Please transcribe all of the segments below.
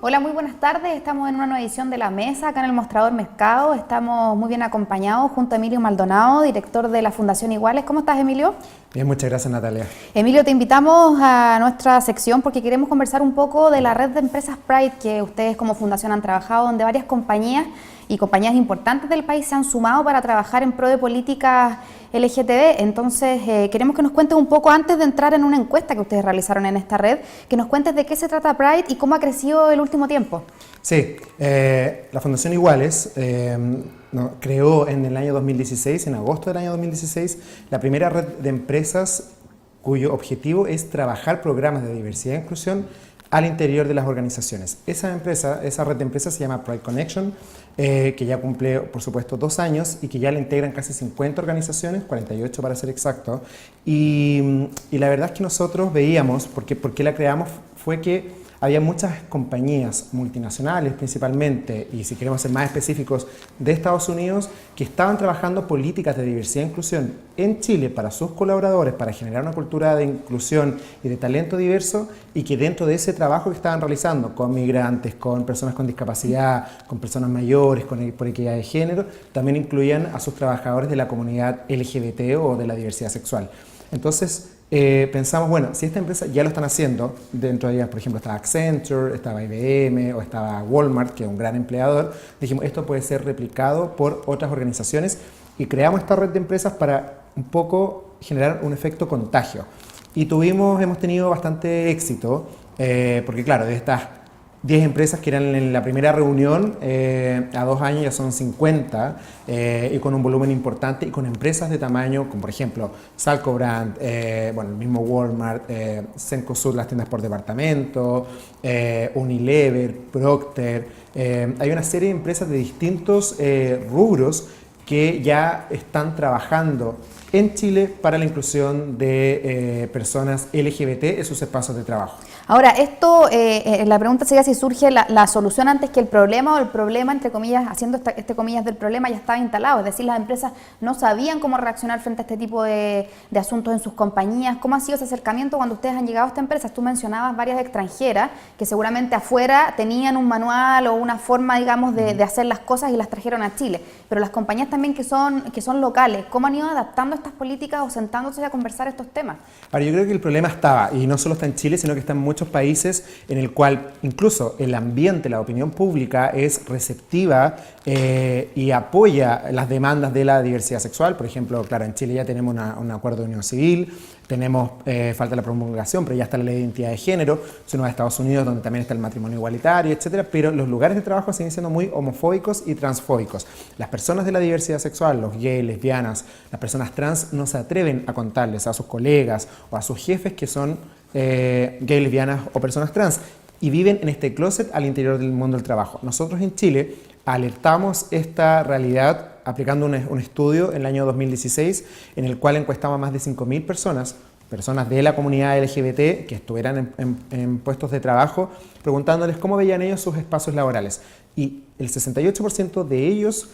Hola, muy buenas tardes. Estamos en una nueva edición de La Mesa, acá en el Mostrador Mercado. Estamos muy bien acompañados junto a Emilio Maldonado, director de la Fundación Iguales. ¿Cómo estás, Emilio? Bien, muchas gracias, Natalia. Emilio, te invitamos a nuestra sección porque queremos conversar un poco de la red de empresas Pride que ustedes como fundación han trabajado, donde varias compañías y compañías importantes del país se han sumado para trabajar en pro de políticas LGTB. Entonces, queremos que nos cuentes un poco, antes de entrar en una encuesta que ustedes realizaron en esta red, que nos cuentes de qué se trata Pride y cómo ha crecido el último tiempo. Sí, la Fundación Iguales creó en el año 2016, en agosto del año 2016, la primera red de empresas cuyo objetivo es trabajar programas de diversidad e inclusión al interior de las organizaciones. Esa red de empresas se llama Pride Connection, que ya cumple, por supuesto, 2 años y que ya la integran casi 50 organizaciones, 48 para ser exacto. Y la verdad es que nosotros veíamos, ¿por qué la creamos? Fue que había muchas compañías multinacionales principalmente, y si queremos ser más específicos, de Estados Unidos, que estaban trabajando políticas de diversidad e inclusión en Chile para sus colaboradores, para generar una cultura de inclusión y de talento diverso, y que dentro de ese trabajo que estaban realizando con migrantes, con personas con discapacidad, con personas mayores, por equidad de género, también incluían a sus trabajadores de la comunidad LGBT o de la diversidad sexual. Entonces, pensamos, bueno, si esta empresa ya lo están haciendo, dentro de ellas, por ejemplo, estaba Accenture, estaba IBM o estaba Walmart, que es un gran empleador, dijimos, esto puede ser replicado por otras organizaciones y creamos esta red de empresas para un poco generar un efecto contagio. Y hemos tenido bastante éxito, porque claro, de estas 10 empresas que eran en la primera reunión, a 2 años ya son 50, y con un volumen importante y con empresas de tamaño como por ejemplo Salco Brand, el mismo Walmart, Cencosud, las tiendas por departamento, Unilever, Procter. Hay una serie de empresas de distintos rubros que ya están trabajando en Chile para la inclusión de personas LGBT en sus espacios de trabajo. Ahora, esto, la pregunta sería si surge la solución antes que el problema, o el problema, entre comillas, haciendo comillas del problema, ya estaba instalado. Es decir, las empresas no sabían cómo reaccionar frente a este tipo de asuntos en sus compañías. ¿Cómo ha sido ese acercamiento cuando ustedes han llegado a esta empresa? Tú mencionabas varias extranjeras que seguramente afuera tenían un manual o una forma, digamos, de hacer las cosas y las trajeron a Chile. Pero las compañías también que son locales, ¿cómo han ido adaptando estas políticas o sentándose a conversar estos temas? Ahora, yo creo que el problema estaba, y no solo está en Chile, sino que está en muchos países en el cual incluso el ambiente, la opinión pública es receptiva y apoya las demandas de la diversidad sexual. Por ejemplo, claro, en Chile ya tenemos un acuerdo de unión civil, tenemos, falta la promulgación, pero ya está la ley de identidad de género, si uno va a Estados Unidos donde también está el matrimonio igualitario, etcétera, pero los lugares de trabajo siguen siendo muy homofóbicos y transfóbicos. Las personas de la diversidad sexual, los gays, lesbianas, las personas trans no se atreven a contarles a sus colegas o a sus jefes que son gays, lesbianas o personas trans, y viven en este closet al interior del mundo del trabajo. Nosotros en Chile alertamos esta realidad aplicando un estudio en el año 2016 en el cual encuestamos a más de 5.000 personas de la comunidad LGBT que estuvieran en puestos de trabajo, preguntándoles cómo veían ellos sus espacios laborales. Y el 68% de ellos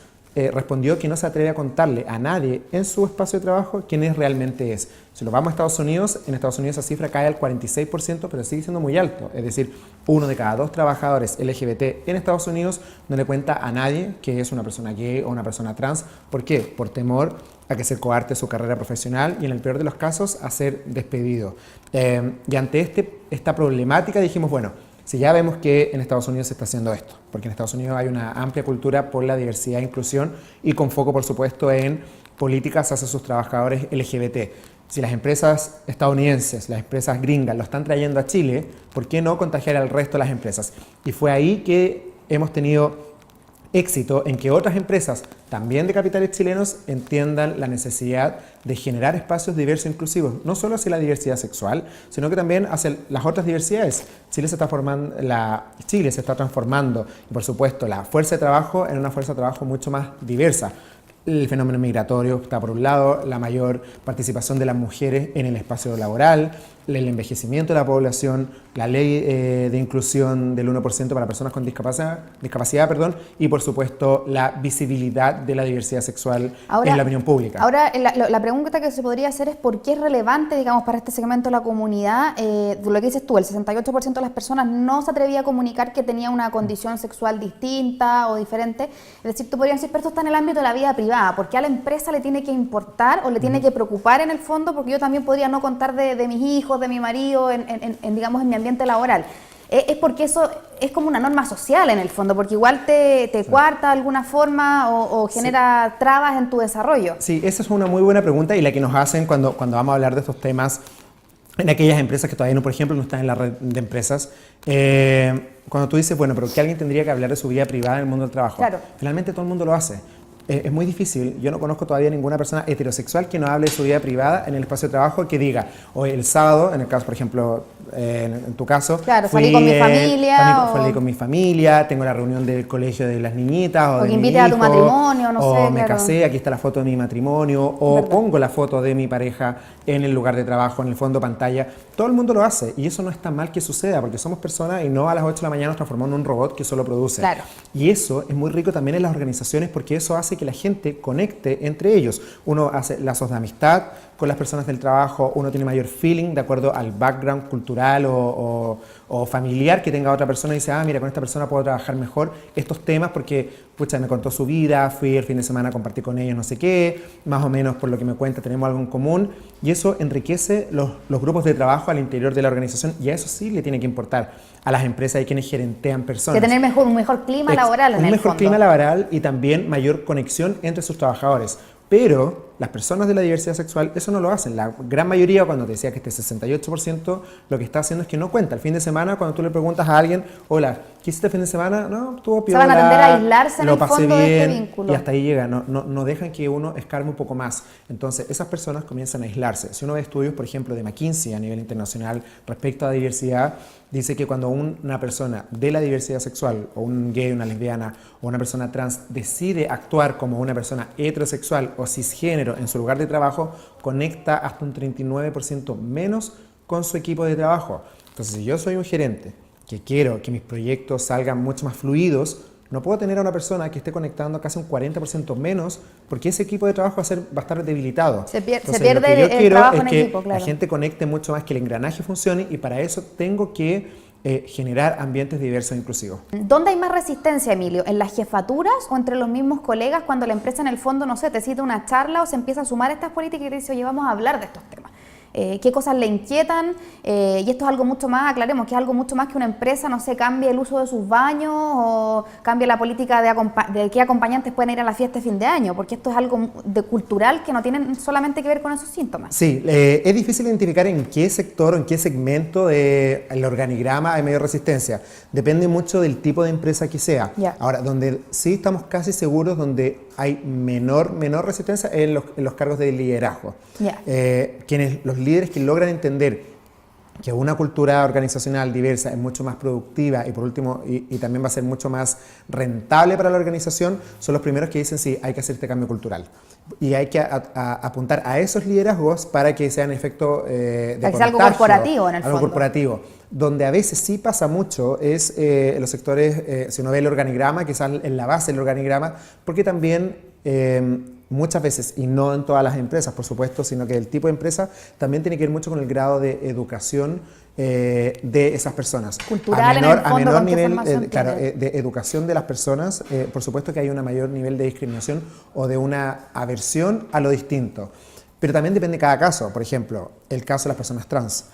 respondió que no se atreve a contarle a nadie en su espacio de trabajo quién realmente es. Si lo vamos a Estados Unidos, en Estados Unidos esa cifra cae al 46%, pero sigue siendo muy alto. Es decir, 1 de cada 2 trabajadores LGBT en Estados Unidos no le cuenta a nadie que es una persona gay o una persona trans. ¿Por qué? Por temor a que se coarte su carrera profesional y en el peor de los casos a ser despedido. Y ante esta problemática dijimos, bueno, si ya vemos que en Estados Unidos se está haciendo esto, porque en Estados Unidos hay una amplia cultura por la diversidad e inclusión y con foco, por supuesto, en políticas hacia sus trabajadores LGBT. Si las empresas estadounidenses, las empresas gringas lo están trayendo a Chile, ¿por qué no contagiar al resto de las empresas? Y fue ahí que hemos tenido éxito en que otras empresas, también de capitales chilenos, entiendan la necesidad de generar espacios diversos e inclusivos, no solo hacia la diversidad sexual, sino que también hacia las otras diversidades. Chile se está transformando, y por supuesto, la fuerza de trabajo en una fuerza de trabajo mucho más diversa. El fenómeno migratorio está por un lado, la mayor participación de las mujeres en el espacio laboral, el envejecimiento de la población, la ley de inclusión del 1% para personas con discapacidad, perdón, y por supuesto la visibilidad de la diversidad sexual en la opinión pública. Ahora, la pregunta que se podría hacer es ¿por qué es relevante, digamos, para este segmento de la comunidad? Lo que dices tú, el 68% de las personas no se atrevía a comunicar que tenía una condición sexual distinta o diferente. Es decir, tú podrías decir, pero esto está en el ámbito de la vida privada, ¿por qué a la empresa le tiene que importar o le tiene que preocupar en el fondo? Porque yo también podría no contar de mis hijos, de mi marido, digamos, en mi ambiente laboral. Es porque eso es como una norma social en el fondo, porque igual te coarta de alguna forma o genera trabas en tu desarrollo. Sí, esa es una muy buena pregunta y la que nos hacen cuando vamos a hablar de estos temas en aquellas empresas que todavía no, por ejemplo, no están en la red de empresas. Cuando tú dices, bueno, pero que alguien tendría que hablar de su vida privada en el mundo del trabajo. Claro. Finalmente todo el mundo lo hace. Es muy difícil, yo no conozco todavía ninguna persona heterosexual que no hable de su vida privada en el espacio de trabajo, que diga, hoy el sábado, en el caso, por ejemplo, en tu caso, claro, salí con mi familia. Salí con mi familia, tengo la reunión del colegio de las niñitas, o que invite a tu matrimonio, no sé. O me casé, aquí está la foto de mi matrimonio, o pongo la foto de mi pareja en el lugar de trabajo, en el fondo pantalla. Todo el mundo lo hace y eso no es tan mal que suceda, porque somos personas y no a las 8 de la mañana nos transformamos en un robot que solo produce. Claro. Y eso es muy rico también en las organizaciones porque eso hace que la gente conecte entre ellos. Uno hace lazos de amistad con las personas del trabajo, uno tiene mayor feeling de acuerdo al background cultural o familiar que tenga otra persona y dice, ah, mira, con esta persona puedo trabajar mejor estos temas porque, pucha, me contó su vida, fui el fin de semana a compartir con ellos no sé qué, más o menos por lo que me cuenta tenemos algo en común y eso enriquece los grupos de trabajo al interior de la organización y a eso sí le tiene que importar a las empresas y quienes gerentean personas. Que tener un mejor clima laboral en el fondo. Un mejor clima laboral y también mayor conexión entre sus trabajadores. Pero las personas de la diversidad sexual eso no lo hacen. La gran mayoría, cuando te decía que este 68%, lo que está haciendo es que no cuenta. El fin de semana, cuando tú le preguntas a alguien, hola, ¿qué hiciste el fin de semana? No, estuvo piola. Se van a tender a aislarse en el fondo bien, de este vínculo. Y hasta ahí llega. No dejan que uno escarme un poco más. Entonces, esas personas comienzan a aislarse. Si uno ve estudios, por ejemplo, de McKinsey a nivel internacional respecto a diversidad, dice que cuando una persona de la diversidad sexual, o un gay, una lesbiana, o una persona trans, decide actuar como una persona heterosexual o cisgénero en su lugar de trabajo, conecta hasta un 39% menos con su equipo de trabajo. Entonces, si yo soy un gerente que quiero que mis proyectos salgan mucho más fluidos, no puedo tener a una persona que esté conectando casi un 40% menos, porque ese equipo de trabajo va a estar debilitado. Se pierde el trabajo en que equipo, claro. La gente conecte mucho más, que el engranaje funcione, y para eso tengo que generar ambientes diversos e inclusivos. ¿Dónde hay más resistencia, Emilio? ¿En las jefaturas o entre los mismos colegas cuando la empresa en el fondo, no sé, te cita una charla o se empieza a sumar a estas políticas y te dice, oye, vamos a hablar de estos temas? ¿Qué cosas le inquietan? Y esto es algo mucho más, aclaremos, que es algo mucho más que una empresa, no sé, cambie el uso de sus baños o cambie la política de qué acompañantes pueden ir a la fiesta de fin de año, porque esto es algo cultural que no tiene solamente que ver con esos síntomas. Sí, es difícil identificar en qué sector o en qué segmento del organigrama hay mayor resistencia. Depende mucho del tipo de empresa que sea. Yeah. Ahora, donde sí estamos casi seguros, donde hay menor resistencia es en los cargos de liderazgo. Yeah. Los líderes que logran entender que una cultura organizacional diversa es mucho más productiva y por último y también va a ser mucho más rentable para la organización, son los primeros que dicen sí, hay que hacer este cambio cultural y hay que apuntar a esos liderazgos para que sean efecto de contagio, algo corporativo en el fondo. Algo corporativo. Donde a veces sí pasa mucho es en los sectores, si uno ve el organigrama, quizás en la base del organigrama, porque también muchas veces, y no en todas las empresas, por supuesto, sino que el tipo de empresa también tiene que ver mucho con el grado de educación de esas personas. Cultural, a menor nivel de educación de las personas, por supuesto que hay un mayor nivel de discriminación o de una aversión a lo distinto. Pero también depende de cada caso. Por ejemplo, el caso de las personas trans.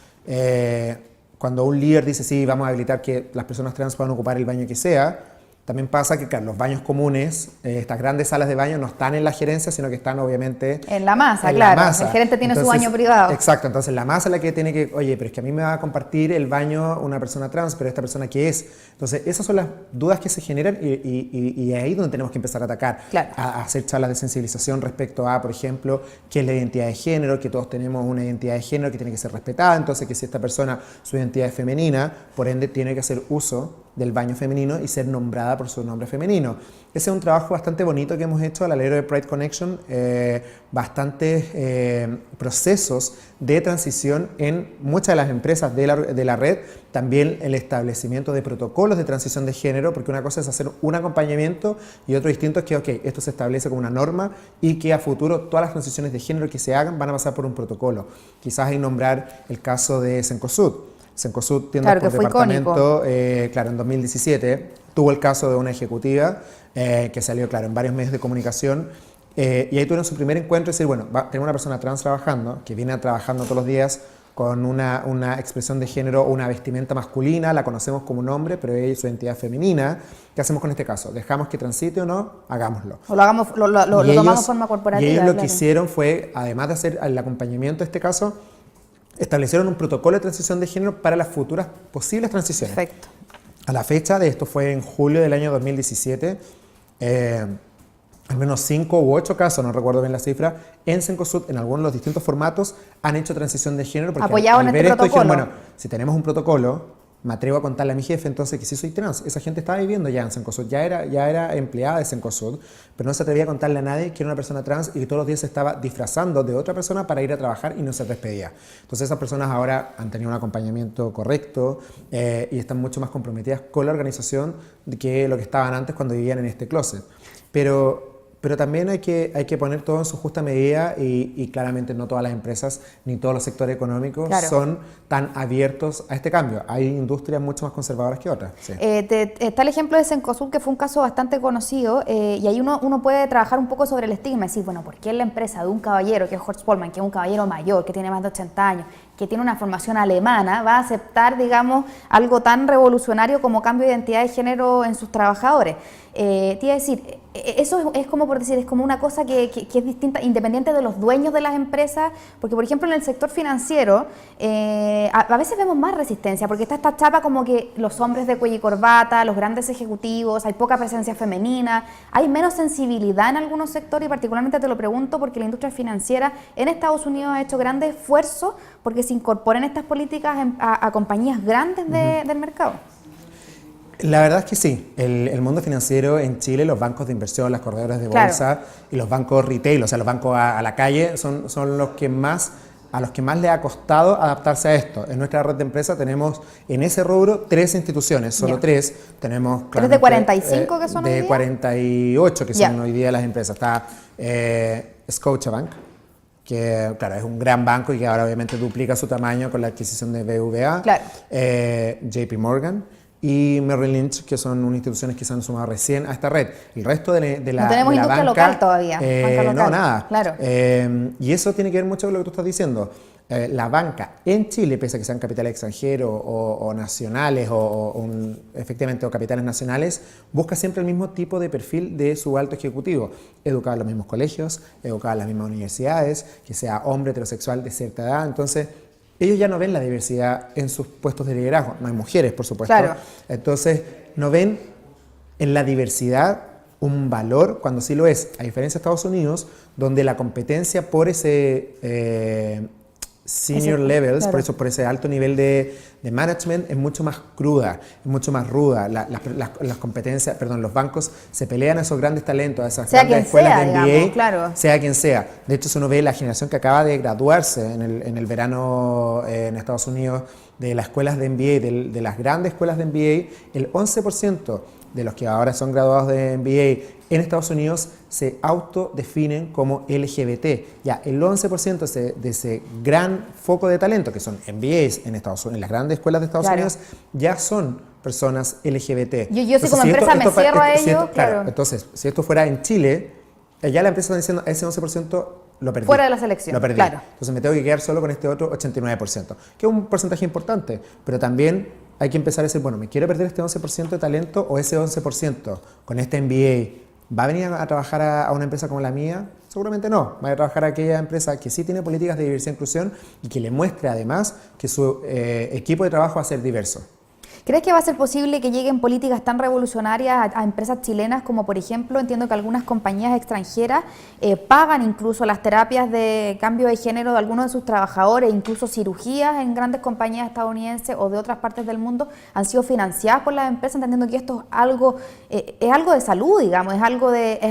Cuando un líder dice, sí, vamos a habilitar que las personas trans puedan ocupar el baño que sea, también pasa que claro, los baños comunes, estas grandes salas de baño no están en la gerencia, sino que están obviamente en la masa, claro. El gerente tiene su baño privado. Exacto, entonces la masa es la que tiene que, oye, pero es que a mí me va a compartir el baño una persona trans, pero esta persona ¿qué es? Entonces esas son las dudas que se generan y ahí es donde tenemos que empezar a atacar, claro. a hacer charlas de sensibilización respecto a, por ejemplo, qué es la identidad de género, que todos tenemos una identidad de género que tiene que ser respetada, entonces que si esta persona, su identidad es femenina, por ende tiene que hacer uso del baño femenino y ser nombrada por su nombre femenino. Ese es un trabajo bastante bonito que hemos hecho al alero de Pride Connection, bastantes procesos de transición en muchas de las empresas de la red, también el establecimiento de protocolos de transición de género, porque una cosa es hacer un acompañamiento y otro distinto es que, ok, esto se establece como una norma y que a futuro todas las transiciones de género que se hagan van a pasar por un protocolo. Quizás hay nombrar el caso de Cencosud. Cencosud, tiendas Claro, por que fue departamento, claro, en 2017 tuvo el caso de una ejecutiva que salió, claro, en varios medios de comunicación y ahí tuvieron su primer encuentro y decir, bueno, tenemos una persona trans trabajando, que viene trabajando todos los días con una expresión de género o una vestimenta masculina, la conocemos como un hombre, pero ella es su identidad femenina. ¿Qué hacemos con este caso? ¿Dejamos que transite o no? Hagámoslo. O lo hagamos, lo tomamos de forma corporativa. Y ellos lo claro. que hicieron fue, además de hacer el acompañamiento de este caso, establecieron un protocolo de transición de género para las futuras posibles transiciones. Perfecto. A la fecha de esto fue en julio del año 2017, al menos 5 u 8 casos, no recuerdo bien la cifra, en Cencosud, en algunos de los distintos formatos, han hecho transición de género. Porque apoyado en este ver esto protocolo. dijeron, bueno, si tenemos un protocolo, me atrevo a contarle a mi jefe entonces que sí soy trans. Esa gente estaba viviendo ya en Cencosud, ya era empleada de Cencosud, pero no se atrevía a contarle a nadie que era una persona trans y que todos los días se estaba disfrazando de otra persona para ir a trabajar y no se despedía. Entonces esas personas ahora han tenido un acompañamiento correcto y están mucho más comprometidas con la organización que lo que estaban antes cuando vivían en este closet. Pero también hay que poner todo en su justa medida y claramente no todas las empresas ni todos los sectores económicos Claro. son tan abiertos a este cambio. Hay industrias mucho más conservadoras que otras. Sí. Está el ejemplo de Cencosud, que fue un caso bastante conocido, y ahí uno puede trabajar un poco sobre el estigma y decir, bueno, ¿por qué la empresa de un caballero, que es Horst Polman, que es un caballero mayor, que tiene más de 80 años, que tiene una formación alemana, va a aceptar, digamos, algo tan revolucionario como cambio de identidad de género en sus trabajadores? Te iba a decir, eso es como por decir, es como una cosa que es distinta, independiente de los dueños de las empresas, porque por ejemplo en el sector financiero a veces vemos más resistencia, porque está esta chapa como que los hombres de cuello y corbata, los grandes ejecutivos, hay poca presencia femenina, hay menos sensibilidad en algunos sectores, y particularmente te lo pregunto porque la industria financiera en Estados Unidos ha hecho grandes esfuerzos porque se incorporen estas políticas a compañías grandes del mercado. La verdad es que sí, el mundo financiero en Chile, los bancos de inversión, las corredoras de bolsa Claro. y los bancos retail, o sea, los bancos a la calle, son los que más, a los que más les ha costado adaptarse a esto. En nuestra red de empresas tenemos en ese rubro 3 instituciones, solo Ya. 3. Tenemos ¿Tres de 45 que son hoy de día? 48 que son Ya. hoy día las empresas. Está Scotiabank, que claro, es un gran banco y que ahora obviamente duplica su tamaño con la adquisición de BBVA. Claro. JP Morgan y Merrill Lynch, que son instituciones que se han sumado recién a esta red. El resto de la No tenemos de la industria banca, local todavía, banca no, local, nada. claro. Y eso tiene que ver mucho con lo que tú estás diciendo. La banca en Chile, pese a que sean capitales extranjeros o nacionales efectivamente o capitales nacionales, busca siempre el mismo tipo de perfil de su alto ejecutivo, educado en los mismos colegios, educado en las mismas universidades, que sea hombre heterosexual de cierta edad. Entonces ellos ya no ven la diversidad en sus puestos de liderazgo, no hay mujeres por supuesto, Claro. Entonces no ven en la diversidad un valor cuando sí lo es, a diferencia de Estados Unidos, donde la competencia por ese senior levels, claro. por ese alto nivel de management es mucho más cruda, es mucho más ruda. Las competencias, perdón, los bancos se pelean a esos grandes talentos, a esas Sea grandes quien escuelas sea, de MBA, digamos, claro. sea quien sea. De hecho, si uno ve la generación que acaba de graduarse en el verano en Estados Unidos de las escuelas de MBA, de las grandes escuelas de MBA, el 11% de los que ahora son graduados de MBA en Estados Unidos se autodefinen como LGBT. Ya, el 11% de ese gran foco de talento, que son MBAs en Estados Unidos, en las grandes escuelas de Estados Claro. Unidos, ya son personas LGBT. Yo si como empresa me cierro a ello, claro. Entonces, si esto fuera en Chile, ya la empresa está diciendo, ese 11% lo perdí. Fuera de la selección, Lo perdí. claro. Entonces me tengo que quedar solo con este otro 89%, que es un porcentaje importante, pero también hay que empezar a decir, bueno, ¿me quiero perder este 11% de talento o ese 11% con este MBA va a venir a trabajar a una empresa como la mía? Seguramente no. Va a trabajar a aquella empresa que sí tiene políticas de diversidad e inclusión y que le muestre además que su equipo de trabajo va a ser diverso. ¿Crees que va a ser posible que lleguen políticas tan revolucionarias a empresas chilenas como, por ejemplo, entiendo que algunas compañías extranjeras pagan incluso las terapias de cambio de género de algunos de sus trabajadores, incluso cirugías en grandes compañías estadounidenses o de otras partes del mundo han sido financiadas por las empresas, entendiendo que esto es algo de salud, digamos, es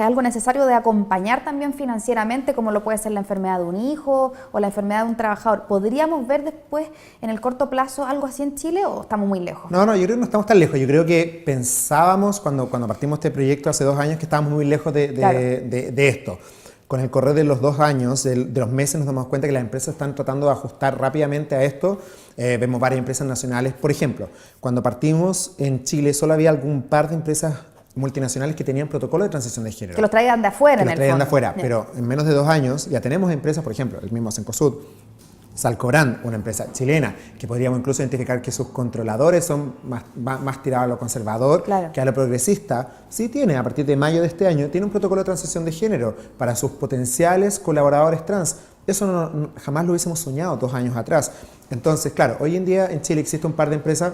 algo necesario de acompañar también financieramente, como lo puede ser la enfermedad de un hijo o la enfermedad de un trabajador? ¿Podríamos ver después, en el corto plazo, algo así en Chile o estamos muy lejos? No, yo creo que no estamos tan lejos. Yo creo que pensábamos cuando partimos este proyecto hace 2 años que estábamos muy lejos de esto. Con el correr de los 2 años, de los meses, nos damos cuenta que las empresas están tratando de ajustar rápidamente a esto. Vemos varias empresas nacionales. Por ejemplo, cuando partimos en Chile solo había algún par de empresas multinacionales que tenían protocolo de transición de género. Que los traían de afuera, en el fondo. Que los traían de afuera, pero en menos de 2 años ya tenemos empresas, por ejemplo, el mismo Cencosud, Salcobrand, una empresa chilena, que podríamos incluso identificar que sus controladores son más tirados a lo conservador que a lo progresista. Sí tiene, a partir de mayo de este año, tiene un protocolo de transición de género para sus potenciales colaboradores trans. Eso jamás lo hubiésemos soñado 2 años atrás. Entonces, claro, hoy en día en Chile existe un par de empresas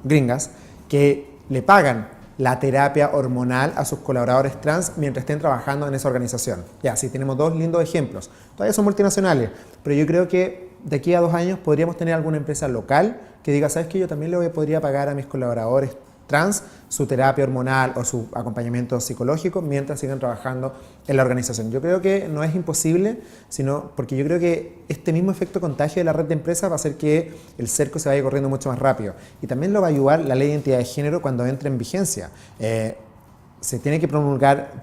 gringas que le pagan la terapia hormonal a sus colaboradores trans mientras estén trabajando en esa organización. Ya, sí, tenemos 2 lindos ejemplos. Todavía son multinacionales, pero yo creo que de aquí a 2 años podríamos tener alguna empresa local que diga, ¿sabes qué? Yo también le podría pagar a mis colaboradores trans su terapia hormonal o su acompañamiento psicológico mientras sigan trabajando en la organización. Yo creo que no es imposible, sino porque yo creo que este mismo efecto contagio de la red de empresas va a hacer que el cerco se vaya corriendo mucho más rápido. Y también lo va a ayudar la ley de identidad de género cuando entre en vigencia. Se tiene que promulgar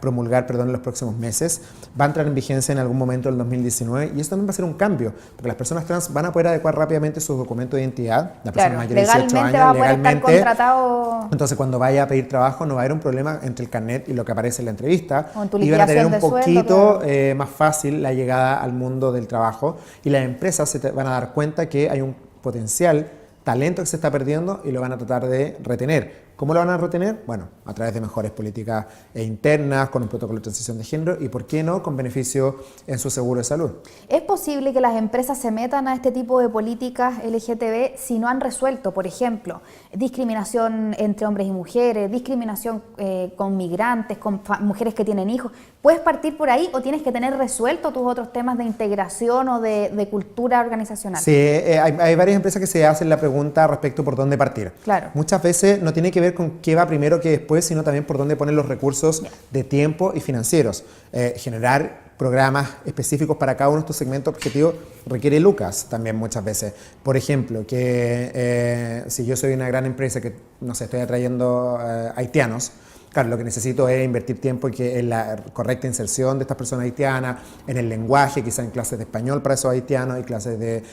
en los próximos meses, va a entrar en vigencia en algún momento del 2019 y eso también va a ser un cambio, porque las personas trans van a poder adecuar rápidamente sus documentos de identidad, la persona mayor de 18 años, va a poder estar contratado. Entonces cuando vaya a pedir trabajo no va a haber un problema entre el carnet y lo que aparece en la entrevista y van a tener un poquito más fácil la llegada al mundo del trabajo y las empresas se van a dar cuenta que hay un potencial talento que se está perdiendo y lo van a tratar de retener. ¿Cómo lo van a retener? Bueno, a través de mejores políticas internas, con un protocolo de transición de género y, ¿por qué no?, con beneficio en su seguro de salud. ¿Es posible que las empresas se metan a este tipo de políticas LGTB si no han resuelto, por ejemplo, discriminación entre hombres y mujeres, discriminación con migrantes, con mujeres que tienen hijos? ¿Puedes partir por ahí o tienes que tener resuelto tus otros temas de integración o de cultura organizacional? Sí, hay varias empresas que se hacen la pregunta respecto por dónde partir. Claro. Muchas veces no tiene que ver con qué va primero, qué después, sino también por dónde ponen los recursos de tiempo y financieros. Generar programas específicos para cada uno de estos segmentos objetivos requiere lucas también muchas veces. Por ejemplo, que si yo soy una gran empresa que, no sé, estoy atrayendo haitianos, claro, lo que necesito es invertir tiempo en la correcta inserción de estas personas haitianas, en el lenguaje, quizá en clases de español para esos haitianos y clases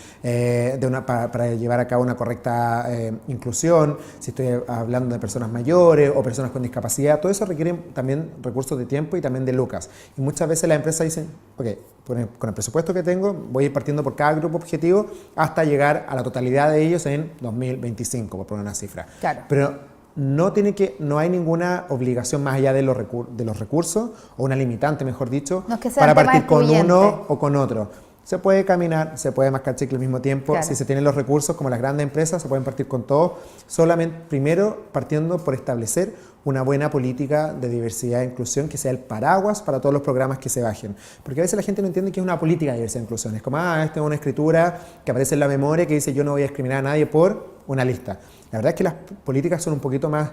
para llevar a cabo una correcta inclusión, si estoy hablando de personas mayores o personas con discapacidad, todo eso requiere también recursos de tiempo y también de lucas. Y muchas veces las empresas dicen, ok, con el presupuesto que tengo voy a ir partiendo por cada grupo objetivo hasta llegar a la totalidad de ellos en 2025, por poner una cifra. Claro. Pero no hay ninguna obligación más allá de los recursos, o una limitante, mejor dicho, para partir con uno o con otro. Se puede caminar, se puede mascar chicle al mismo tiempo. Claro. Si se tienen los recursos, como las grandes empresas, se pueden partir con todo. Solamente, primero, partiendo por establecer una buena política de diversidad e inclusión que sea el paraguas para todos los programas que se bajen. Porque a veces la gente no entiende que es una política de diversidad e inclusión. Es como, esta es una escritura que aparece en la memoria que dice yo no voy a discriminar a nadie por una lista. La verdad es que las políticas son un poquito más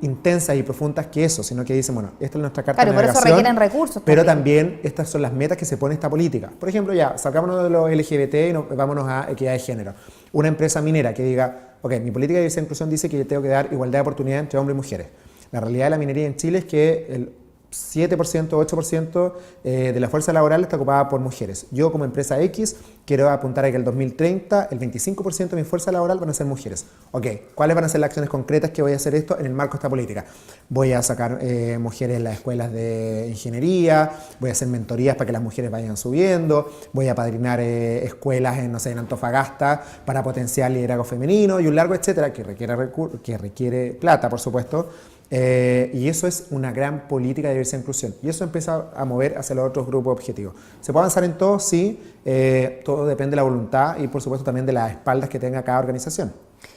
intensas y profundas que eso, sino que dicen, bueno, esta es nuestra carta de navegación. Por eso requieren recursos. Pero también estas son las metas que se pone esta política. Por ejemplo, ya, sacámonos de los LGBT y vámonos a equidad de género. Una empresa minera que diga, ok, mi política de diversidad e inclusión dice que yo tengo que dar igualdad de oportunidad entre hombres y mujeres. La realidad de la minería en Chile es que el 7%, 8% de la fuerza laboral está ocupada por mujeres. Yo como empresa X quiero apuntar a que el 2030 el 25% de mi fuerza laboral van a ser mujeres. Ok, ¿cuáles van a ser las acciones concretas que voy a hacer esto en el marco de esta política? Voy a sacar mujeres en las escuelas de ingeniería, voy a hacer mentorías para que las mujeres vayan subiendo, voy a padrinar escuelas en Antofagasta para potenciar liderazgo femenino y un largo etcétera que requiere plata, por supuesto. Y eso es una gran política de diversidad e inclusión y eso empieza a mover hacia los otros grupos objetivos. ¿Se puede avanzar en todo? Sí, todo depende de la voluntad y por supuesto también de las espaldas que tenga cada organización.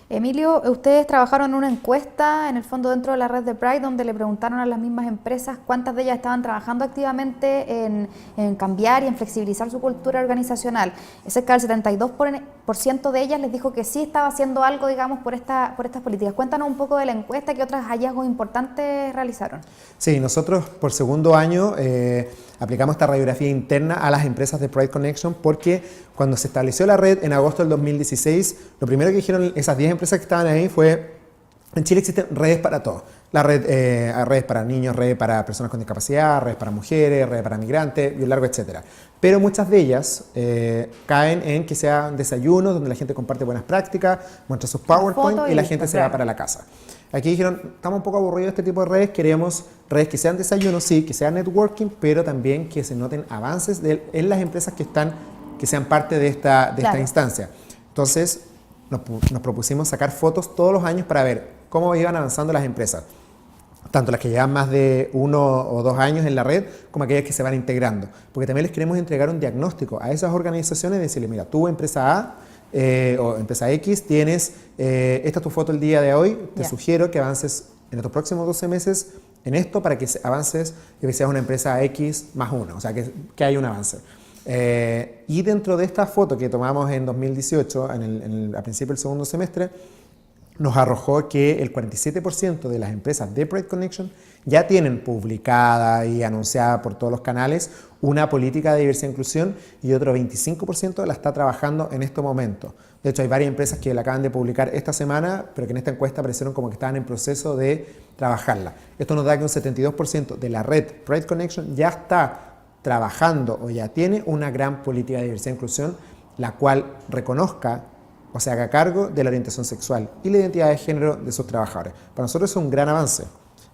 Emilio, ustedes trabajaron en una encuesta, en el fondo dentro de la red de Pride, donde le preguntaron a las mismas empresas cuántas de ellas estaban trabajando activamente en cambiar y en flexibilizar su cultura organizacional. Cerca del 72% de ellas les dijo que sí estaba haciendo algo, digamos, por estas políticas. Cuéntanos un poco de la encuesta, qué otros hallazgos importantes realizaron. Sí, nosotros por segundo año aplicamos esta radiografía interna a las empresas de Pride Connection porque cuando se estableció la red en agosto del 2016, lo primero que dijeron esas 10 empresas que estaban ahí fue: en Chile existen redes para todo. La red, redes para niños, redes para personas con discapacidad, redes para mujeres, redes para migrantes, y un largo etcétera. Pero muchas de ellas caen en que sean desayunos donde la gente comparte buenas prácticas, muestra sus PowerPoint y la gente se va para la casa. Aquí dijeron, estamos un poco aburridos de este tipo de redes, queremos redes que sean desayunos, sí, que sean networking, pero también que se noten avances en las empresas que sean parte de esta instancia. Entonces, nos propusimos sacar fotos todos los años para ver cómo iban avanzando las empresas, tanto las que llevan más de 1 o 2 años en la red, como aquellas que se van integrando. Porque también les queremos entregar un diagnóstico a esas organizaciones y decirles, mira, tú empresa A, o empresa X, tienes, esta es tu foto el día de hoy, te sugiero que avances en estos próximos 12 meses en esto para que avances y que seas una empresa X más 1, o sea, que hay un avance. Y dentro de esta foto que tomamos en 2018, a principio del segundo semestre, nos arrojó que el 47% de las empresas de Pride Connection ya tienen publicada y anunciada por todos los canales una política de diversidad e inclusión y otro 25% la está trabajando en este momento. De hecho, hay varias empresas que la acaban de publicar esta semana, pero que en esta encuesta aparecieron como que estaban en proceso de trabajarla. Esto nos da que un 72% de la red Pride Connection ya está trabajando o ya tiene una gran política de diversidad e inclusión, la cual reconozca o se haga cargo de la orientación sexual y la identidad de género de sus trabajadores. Para nosotros es un gran avance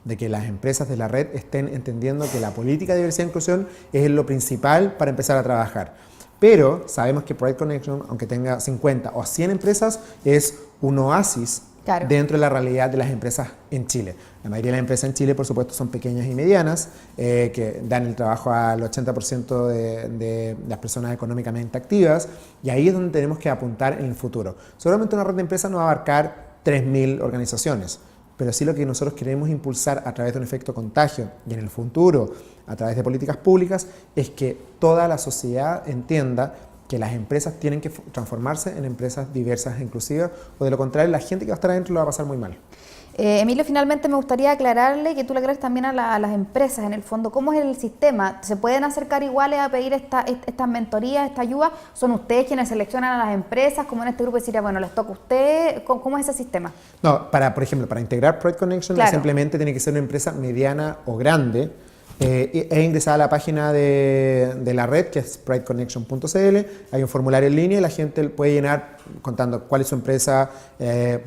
de que las empresas de la red estén entendiendo que la política de diversidad e inclusión es lo principal para empezar a trabajar. Pero sabemos que Pride Connection, aunque tenga 50 o 100 empresas, es un oasis dentro de la realidad de las empresas en Chile. La mayoría de las empresas en Chile, por supuesto, son pequeñas y medianas, que dan el trabajo al 80% de las personas económicamente activas, y ahí es donde tenemos que apuntar en el futuro. Seguramente una red de empresas no va a abarcar 3.000 organizaciones, pero sí lo que nosotros queremos impulsar a través de un efecto contagio y en el futuro a través de políticas públicas es que toda la sociedad entienda que las empresas tienen que transformarse en empresas diversas e inclusivas, o de lo contrario la gente que va a estar adentro lo va a pasar muy mal. Emilio, finalmente me gustaría aclararle que tú le aclares también a las empresas, en el fondo, ¿cómo es el sistema? ¿Se pueden acercar iguales a pedir estas mentorías, esta ayuda? ¿Son ustedes quienes seleccionan a las empresas? Como en este grupo decir, bueno, les toca a usted, ¿cómo es ese sistema? No, por ejemplo, para integrar Pride Connection simplemente tiene que ser una empresa mediana o grande, e ingresar a la página de la red, que es prideconnection.cl. Hay un formulario en línea y la gente puede llenar contando cuál es su empresa,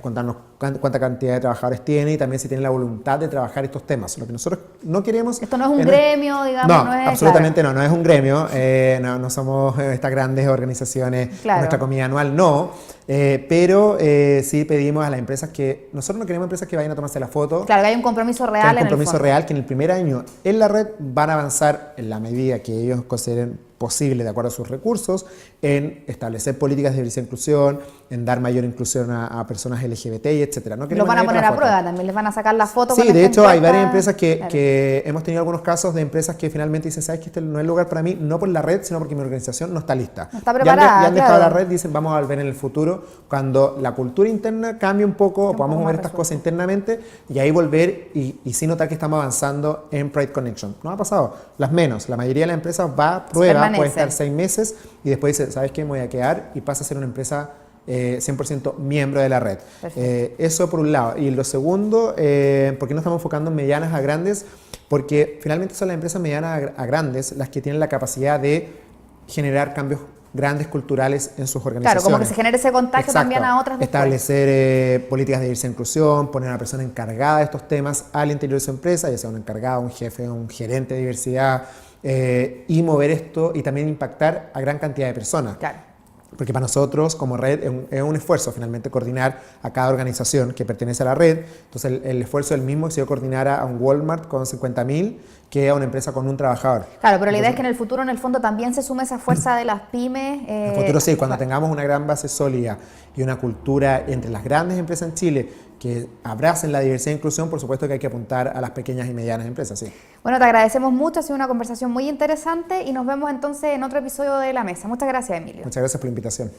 contarnos cuánta cantidad de trabajadores tiene y también si tiene la voluntad de trabajar estos temas. Lo que nosotros no queremos... Esto no es un gremio, digamos. No, absolutamente no es un gremio. No somos estas grandes organizaciones, nuestra comida anual no. Pero sí pedimos a las empresas que... Nosotros no queremos empresas que vayan a tomarse la foto. Claro, que hay un compromiso real. Que hay un compromiso real, que en el primer año en la red van a avanzar en la medida que ellos consideren posible, de acuerdo a sus recursos, en establecer políticas de diversidad e inclusión, en dar mayor inclusión a personas LGBT y etcétera. No los van a poner a prueba también, les van a sacar la foto. Sí, de hecho hay varias empresas que hemos tenido algunos casos de empresas que finalmente dicen, ¿sabes que este no es el lugar para mí? No por la red, sino porque mi organización no está lista. No está preparada. Ya han dejado la red, dicen, vamos a volver en el futuro, cuando la cultura interna cambie un poco, podamos mover estas cosas internamente y ahí volver y sí notar que estamos avanzando en Pride Connection. No ha pasado, la mayoría de las empresas va a prueba, puede estar 6 meses y después dice, ¿sabes qué? Me voy a quedar y pasa a ser una empresa 100% miembro de la red. Eso por un lado. Y lo segundo, ¿por qué no estamos enfocando en medianas a grandes? Porque finalmente son las empresas medianas a grandes las que tienen la capacidad de generar cambios grandes culturales en sus organizaciones. Claro, como que se genere ese contagio también a otras después. Establecer políticas de diversidad e inclusión, poner a una persona encargada de estos temas al interior de su empresa, ya sea un encargado, un jefe, un gerente de diversidad, y mover esto y también impactar a gran cantidad de personas. Claro. porque para nosotros como red es un esfuerzo finalmente coordinar a cada organización que pertenece a la red. Entonces el esfuerzo es el mismo que si yo coordinara a un Walmart con 50.000 que a una empresa con un trabajador. Claro, pero la idea es que en el futuro, en el fondo, también se sume esa fuerza de las pymes. En el futuro sí, cuando tengamos una gran base sólida y una cultura entre las grandes empresas en Chile que abracen la diversidad e inclusión, por supuesto que hay que apuntar a las pequeñas y medianas empresas, sí. Bueno, te agradecemos mucho, ha sido una conversación muy interesante y nos vemos entonces en otro episodio de La Mesa. Muchas gracias, Emilio. Muchas gracias por la invitación.